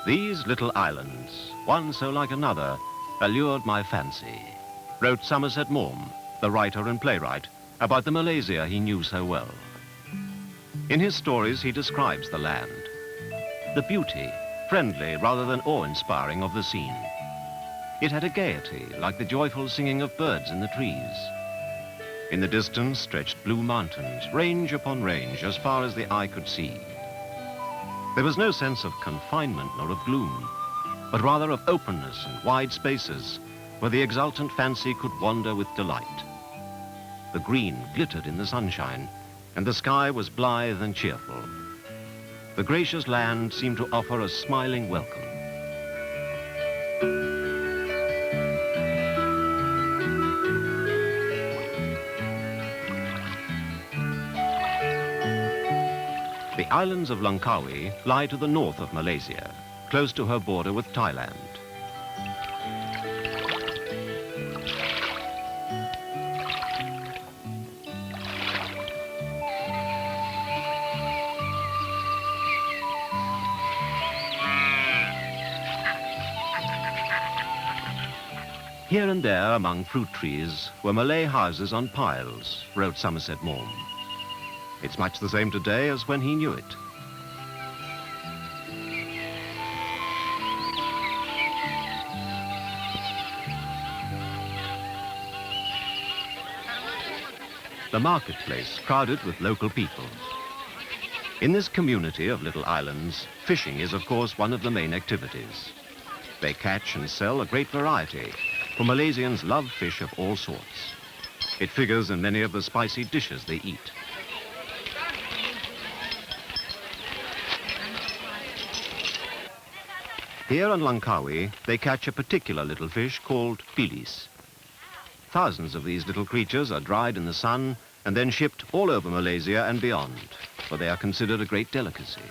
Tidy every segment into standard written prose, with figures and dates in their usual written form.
These little islands, one so like another, allured my fancy, wrote Somerset Maugham, the writer and playwright, about the Malaysia he knew so well. In his stories, he describes the land, the beauty, friendly rather than awe-inspiring, of the scene. It had a gaiety, like the joyful singing of birds in the trees. In the distance stretched blue mountains, range upon range, as far as the eye could see. There was no sense of confinement nor of gloom, but rather of openness and wide spaces where the exultant fancy could wander with delight. The green glittered in the sunshine, and the sky was blithe and cheerful. The gracious land seemed to offer a smiling welcome. The islands of Langkawi lie to the north of Malaysia, close to her border with Thailand. Here and there among fruit trees were Malay houses on piles, wrote Somerset Maugham. It's much the same today as when he knew it. The marketplace crowded with local people. In this community of little islands, fishing is of course one of the main activities. They catch and sell a great variety, for Malaysians love fish of all sorts. It figures in many of the spicy dishes they eat. Here on Langkawi, they catch a particular little fish called bilis. Thousands of these little creatures are dried in the sun and then shipped all over Malaysia and beyond, for they are considered a great delicacy.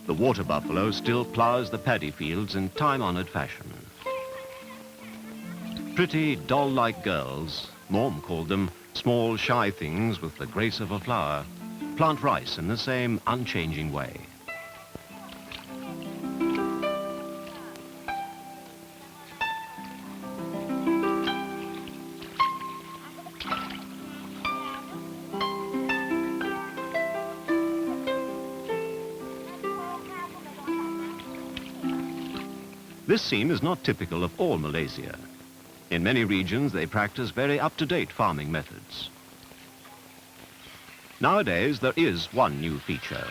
The water buffalo still plows the paddy fields in time-honored fashion. Pretty, doll-like girls, Maugham called them small, shy things with the grace of a flower, plant rice in the same unchanging way. This scene is not typical of all Malaysia. In many regions, they practice very up-to-date farming methods. Nowadays, there is one new feature,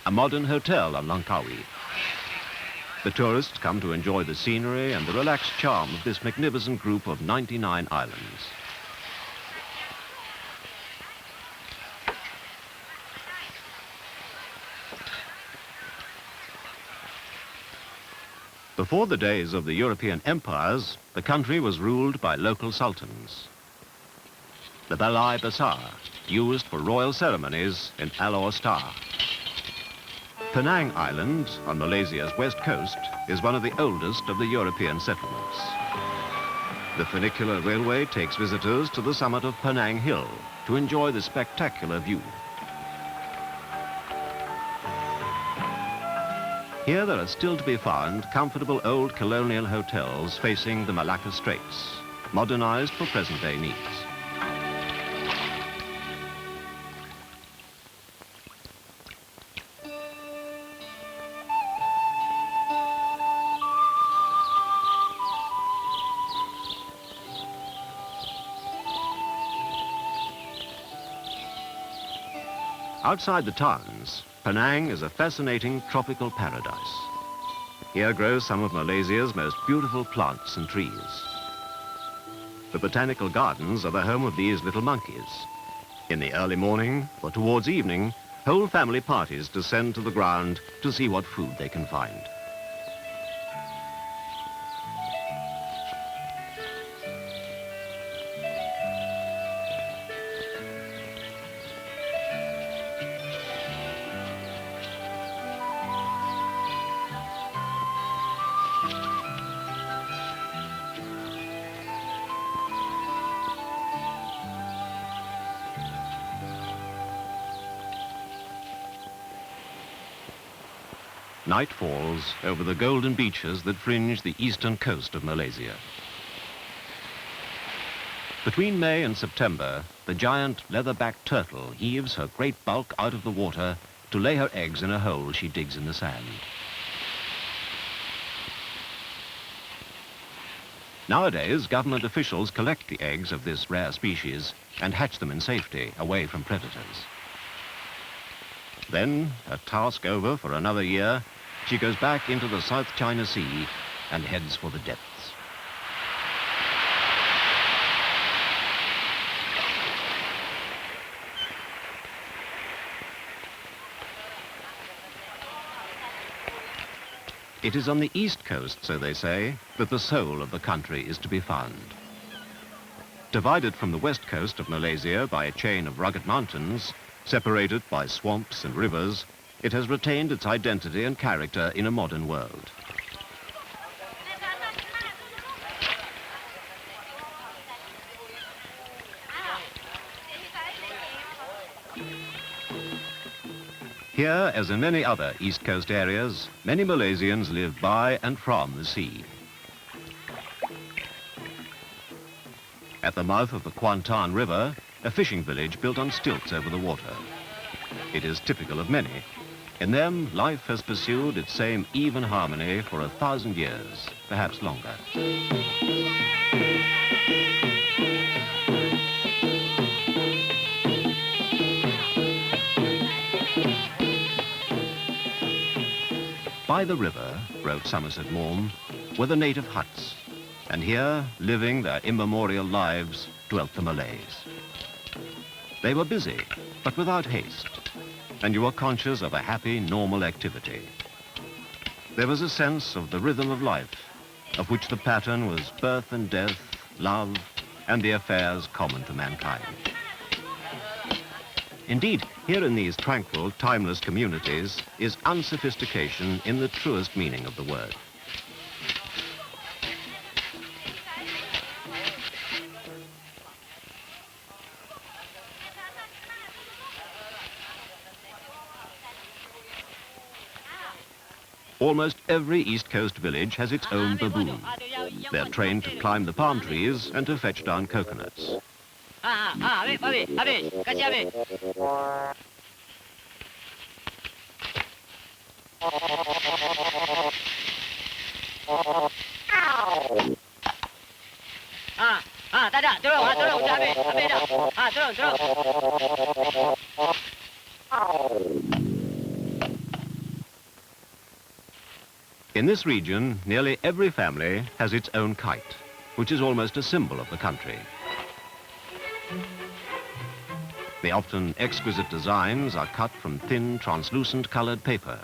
a modern hotel on Langkawi. The tourists come to enjoy the scenery and the relaxed charm of this magnificent group of 99 islands. Before the days of the European empires, the country was ruled by local sultans. The Balai Besar, used for royal ceremonies in Alor Setar. Penang Island, on Malaysia's west coast, is one of the oldest of the European settlements. The funicular railway takes visitors to the summit of Penang Hill to enjoy the spectacular view. Here there are still to be found comfortable old colonial hotels facing the Malacca Straits, modernized for present-day needs. Outside the towns, Penang is a fascinating tropical paradise. Here grow some of Malaysia's most beautiful plants and trees. The botanical gardens are the home of these little monkeys. In the early morning or towards evening, whole family parties descend to the ground to see what food they can find. Night falls over the golden beaches that fringe the eastern coast of Malaysia. Between May and September, the giant leatherback turtle heaves her great bulk out of the water to lay her eggs in a hole she digs in the sand. Nowadays, government officials collect the eggs of this rare species and hatch them in safety, away from predators. Then, her task over for another year, she goes back into the South China Sea and heads for the depths. It is on the east coast, so they say, that the soul of the country is to be found. Divided from the west coast of Malaysia by a chain of rugged mountains, separated by swamps and rivers, it has retained its identity and character in a modern world. Here, as in many other East Coast areas, many Malaysians live by and from the sea. At the mouth of the Kuantan River, a fishing village built on stilts over the water. It is typical of many. In them, life has pursued its same even harmony for 1,000 years, perhaps longer. By the river, wrote Somerset Maugham, were the native huts, and here, living their immemorial lives, dwelt the Malays. They were busy, but without haste, and you were conscious of a happy, normal activity. There was a sense of the rhythm of life, of which the pattern was birth and death, love, and the affairs common to mankind. Indeed, here in these tranquil, timeless communities is unsophistication in the truest meaning of the word. Almost every East Coast village has its own baboon. They're trained to climb the palm trees and to fetch down coconuts. In this region, nearly every family has its own kite, which is almost a symbol of the country. The often exquisite designs are cut from thin, translucent colored paper.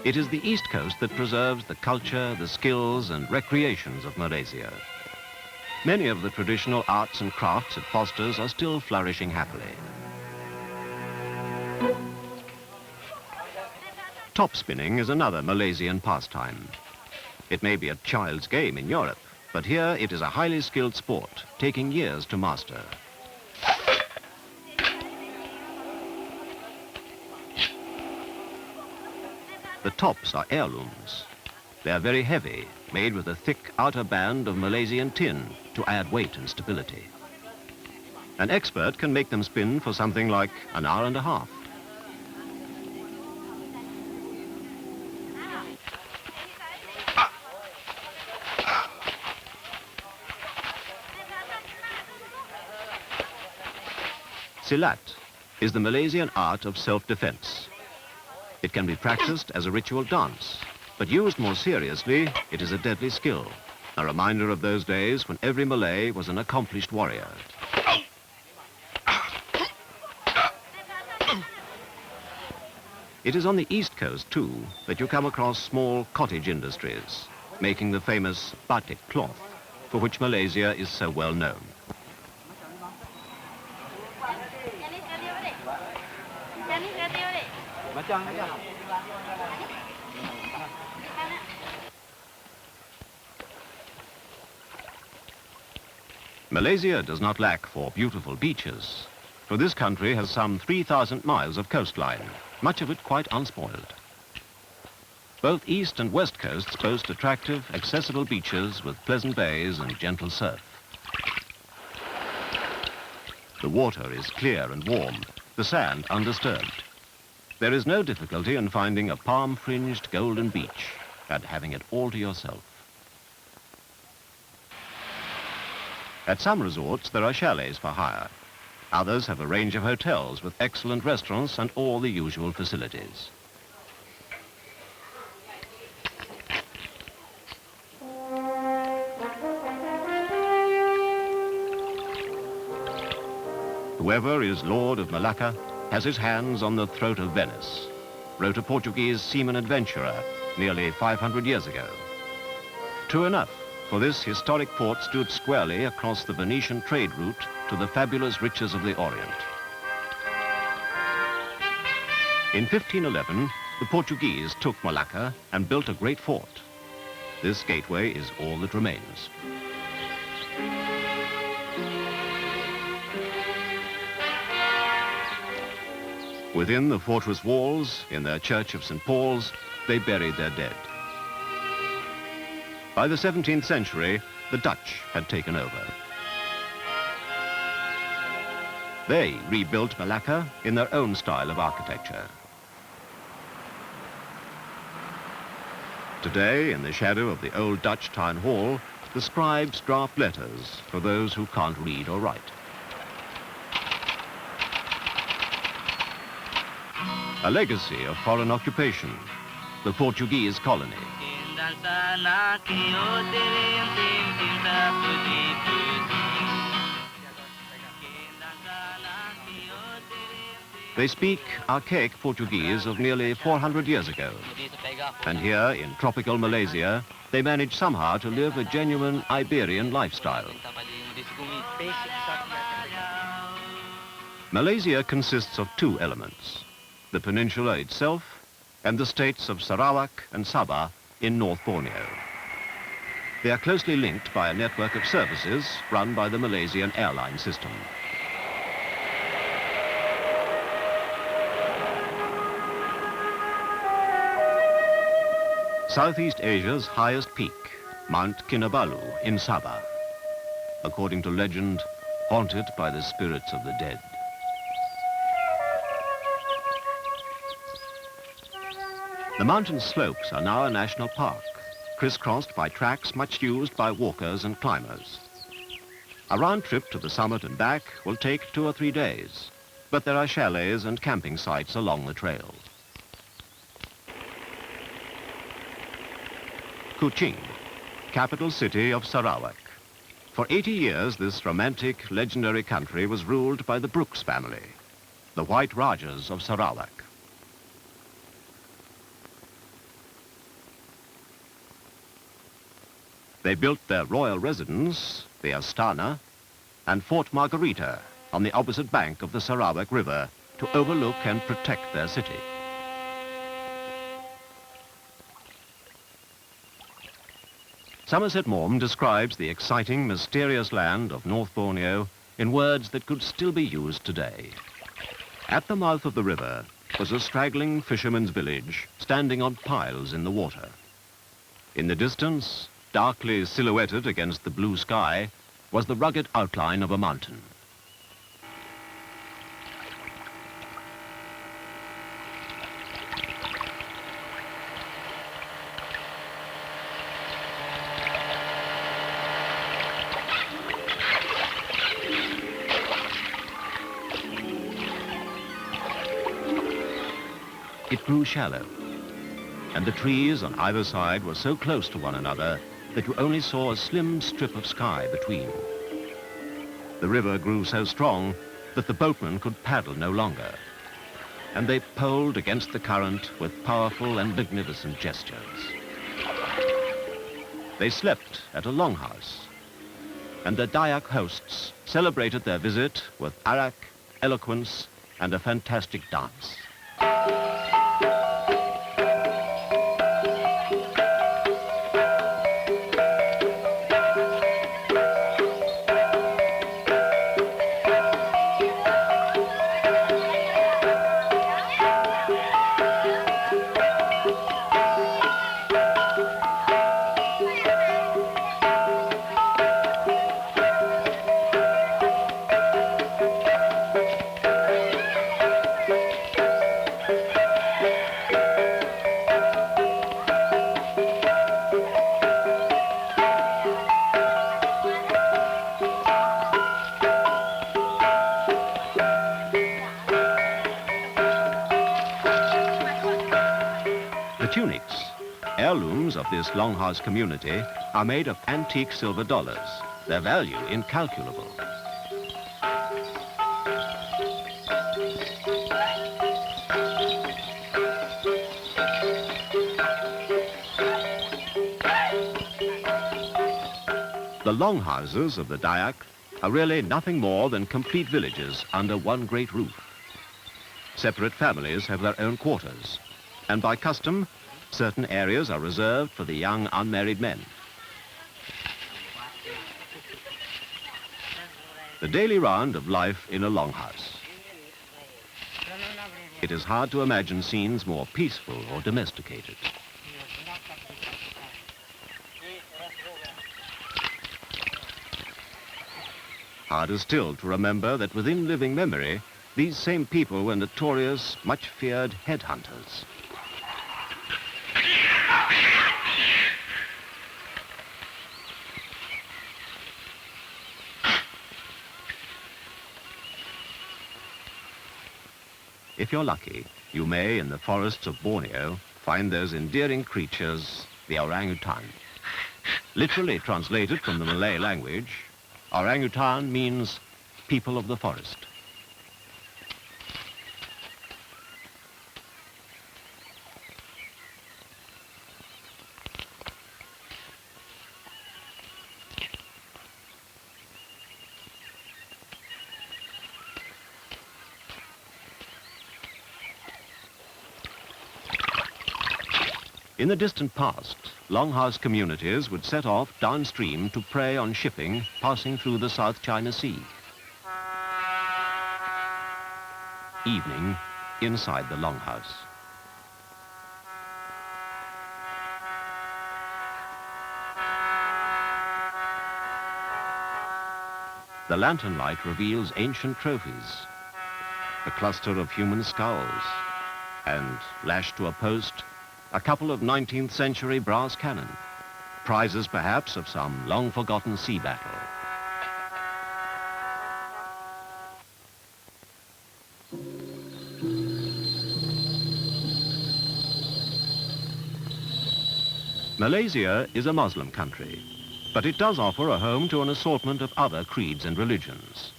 It is the East Coast that preserves the culture, the skills and recreations of Malaysia. Many of the traditional arts and crafts it fosters are still flourishing happily. Top spinning is another Malaysian pastime. It may be a child's game in Europe, but here it is a highly skilled sport, taking years to master. The tops are heirlooms. They are very heavy, made with a thick outer band of Malaysian tin to add weight and stability. An expert can make them spin for something like an hour and a half. Silat is the Malaysian art of self-defense. It can be practiced as a ritual dance, but used more seriously, it is a deadly skill, a reminder of those days when every Malay was an accomplished warrior. It is on the east coast, too, that you come across small cottage industries, making the famous batik cloth, for which Malaysia is so well known. Malaysia does not lack for beautiful beaches, for this country has some 3,000 miles of coastline, much of it quite unspoiled. Both east and west coasts boast attractive, accessible beaches with pleasant bays and gentle surf. The water is clear and warm, the sand undisturbed. There is no difficulty in finding a palm-fringed golden beach and having it all to yourself. At some resorts, there are chalets for hire. Others have a range of hotels with excellent restaurants and all the usual facilities. Whoever is Lord of Malacca has his hands on the throat of Venice, wrote a Portuguese seaman adventurer nearly 500 years ago. True enough, for this historic port stood squarely across the Venetian trade route to the fabulous riches of the Orient. In 1511, the Portuguese took Malacca and built a great fort. This gateway is all that remains. Within the fortress walls, in their church of St. Paul's, they buried their dead. By the 17th century, the Dutch had taken over. They rebuilt Malacca in their own style of architecture. Today, in the shadow of the old Dutch town hall, the scribes draft letters for those who can't read or write. A legacy of foreign occupation, the Portuguese colony. They speak archaic Portuguese of nearly 400 years ago. And here, in tropical Malaysia, they manage somehow to live a genuine Iberian lifestyle. Malaysia consists of two elements, the peninsula itself and the states of Sarawak and Sabah in North Borneo. They are closely linked by a network of services run by the Malaysian airline system. Southeast Asia's highest peak, Mount Kinabalu in Sabah, according to legend, haunted by the spirits of the dead. The mountain slopes are now a national park, crisscrossed by tracks much used by walkers and climbers. A round trip to the summit and back will take 2 or 3 days, but there are chalets and camping sites along the trail. Kuching, capital city of Sarawak. For 80 years, this romantic, legendary country was ruled by the Brooks family, the White Rajas of Sarawak. They built their royal residence, the Astana and Fort Margherita, on the opposite bank of the Sarawak River to overlook and protect their city. Somerset Maugham describes the exciting, mysterious land of North Borneo in words that could still be used today. At the mouth of the river was a straggling fisherman's village standing on piles in the water. In the distance, darkly silhouetted against the blue sky, was the rugged outline of a mountain. It grew shallow, and the trees on either side were so close to one another that you only saw a slim strip of sky between. The river grew so strong that the boatman could paddle no longer. and they poled against the current with powerful and magnificent gestures. They slept at a longhouse, and the Dayak hosts celebrated their visit with arak, eloquence, and a fantastic dance. The tunics, heirlooms of this longhouse community, are made of antique silver dollars, their value incalculable. The longhouses of the Dayak are really nothing more than complete villages under one great roof. Separate families have their own quarters, and by custom, certain areas are reserved for the young unmarried men. The daily round of life in a longhouse. It is hard to imagine scenes more peaceful or domesticated. Harder still to remember that within living memory, these same people were notorious, much feared headhunters. If you're lucky, you may, in the forests of Borneo, find those endearing creatures, the orangutan. Literally translated from the Malay language, orangutan means people of the forest. In the distant past, longhouse communities would set off downstream to prey on shipping passing through the South China Sea. Evening, inside the longhouse. The lantern light reveals ancient trophies, a cluster of human skulls, and, lashed to a post, a couple of 19th century brass cannon, prizes perhaps of some long-forgotten sea battle. Malaysia is a Muslim country, but it does offer a home to an assortment of other creeds and religions.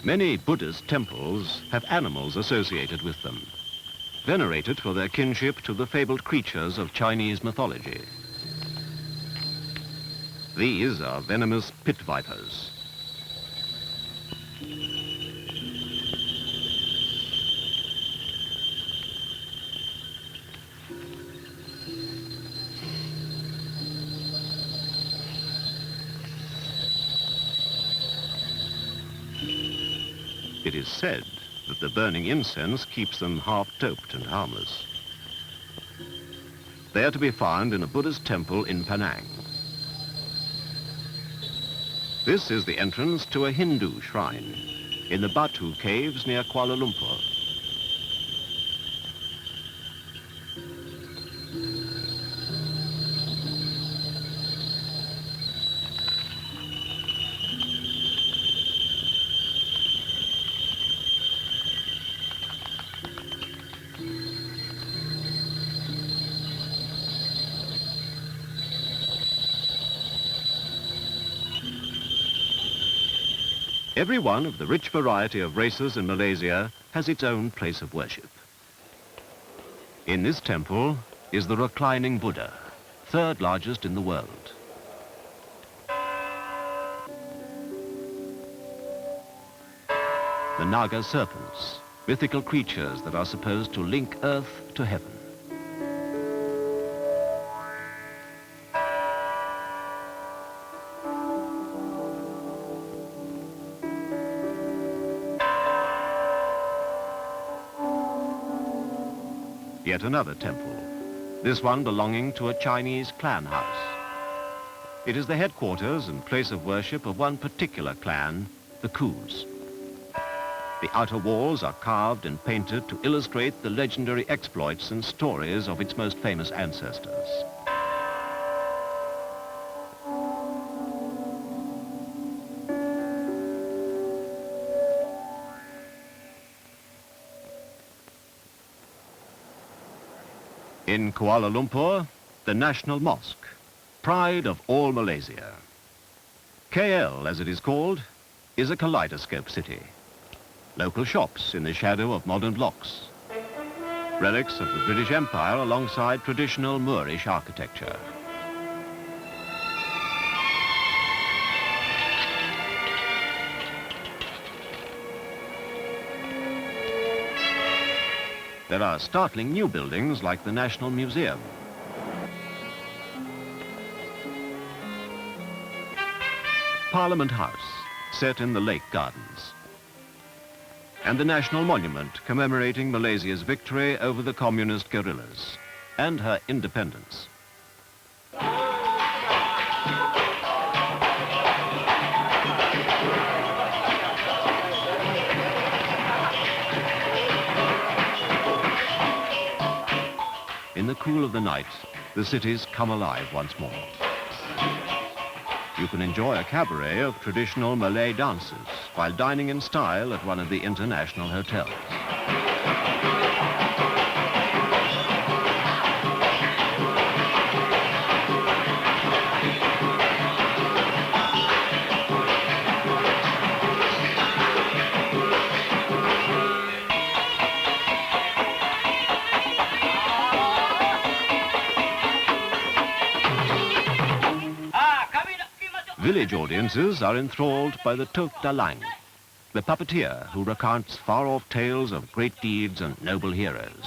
Many Buddhist temples have animals associated with them, venerated for their kinship to the fabled creatures of Chinese mythology. These are venomous pit vipers. It is said that the burning incense keeps them half-doped and harmless. They are to be found in a Buddhist temple in Penang. This is the entrance to a Hindu shrine in the Batu Caves near Kuala Lumpur. Every one of the rich variety of races in Malaysia has its own place of worship. In this temple is the reclining Buddha, third largest in the world. The Naga serpents, mythical creatures that are supposed to link earth to heaven. Yet another temple, this one belonging to a Chinese clan house. It is the headquarters and place of worship of one particular clan, the Khus. The outer walls are carved and painted to illustrate the legendary exploits and stories of its most famous ancestors. In Kuala Lumpur, the National Mosque, pride of all Malaysia. KL, as it is called, is a kaleidoscope city. Local shops in the shadow of modern blocks. Relics of the British Empire alongside traditional Moorish architecture. There are startling new buildings like the National Museum. Parliament House, set in the Lake Gardens. And the National Monument commemorating Malaysia's victory over the communist guerrillas and her independence. In the cool of the night, the cities come alive once more. You can enjoy a cabaret of traditional Malay dances while dining in style at one of the international hotels. Village audiences are enthralled by the Tok Dalang, the puppeteer who recounts far-off tales of great deeds and noble heroes.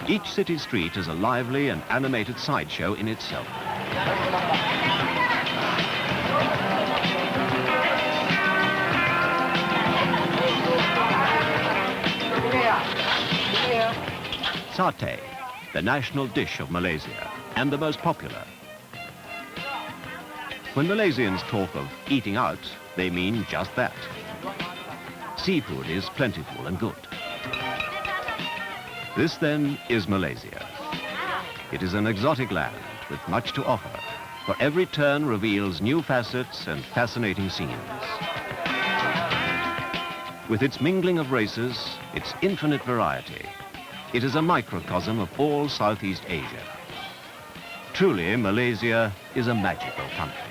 Each city street is a lively and animated sideshow in itself. Satay, the national dish of Malaysia, and the most popular. When Malaysians talk of eating out, they mean just that. Seafood is plentiful and good. This, then, is Malaysia. It is an exotic land with much to offer, for every turn reveals new facets and fascinating scenes. With its mingling of races, its infinite variety, it is a microcosm of all Southeast Asia. Truly, Malaysia is a magical country.